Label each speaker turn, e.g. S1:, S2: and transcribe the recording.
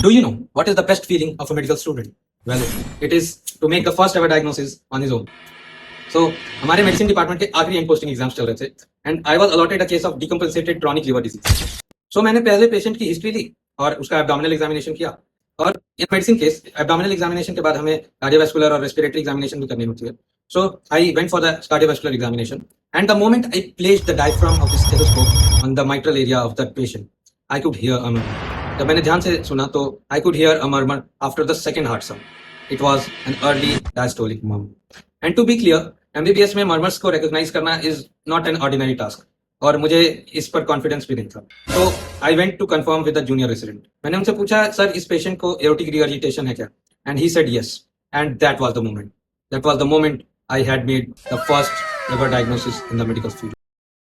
S1: Do you know what is the best feeling of a medical student? Well, it is to make the first ever diagnosis on his own. So, हमारे medicine department के आखिरी end posting exams चल रहे थे and I was allotted a case of decompensated chronic liver disease. So मैंने पहले patient की history ली और उसका एब्डोमिनल एग्जामिनेशन किया. और इन मेडिसिन केस एब्डोमिनल एग्जामिनेशन के बाद हमें कार्डियोवैस्कुलर और रेस्पिरेटरी एग्जामिनेशन भी करनी होती है. So I went for the cardiovascular examination and the moment I placed the diaphragm of the stethoscope on the mitral area of that patient, I could hear a murmur. जब मैंने ध्यान से सुना तो I could hear a murmur after the second heart sound. It was an early diastolic murmur. And to be clear, MBBS में murmurs को recognise करना is not an ordinary task और मुझे इस पर कॉन्फिडेंस भी नहीं था. तो I went to confirm with the junior resident. मैंने उनसे पूछा, सर इस पेशेंट को एओर्टिक रिगर्जिटेशन है क्या? And he said yes. And that was the moment I had made the first ever diagnosis in the medical field.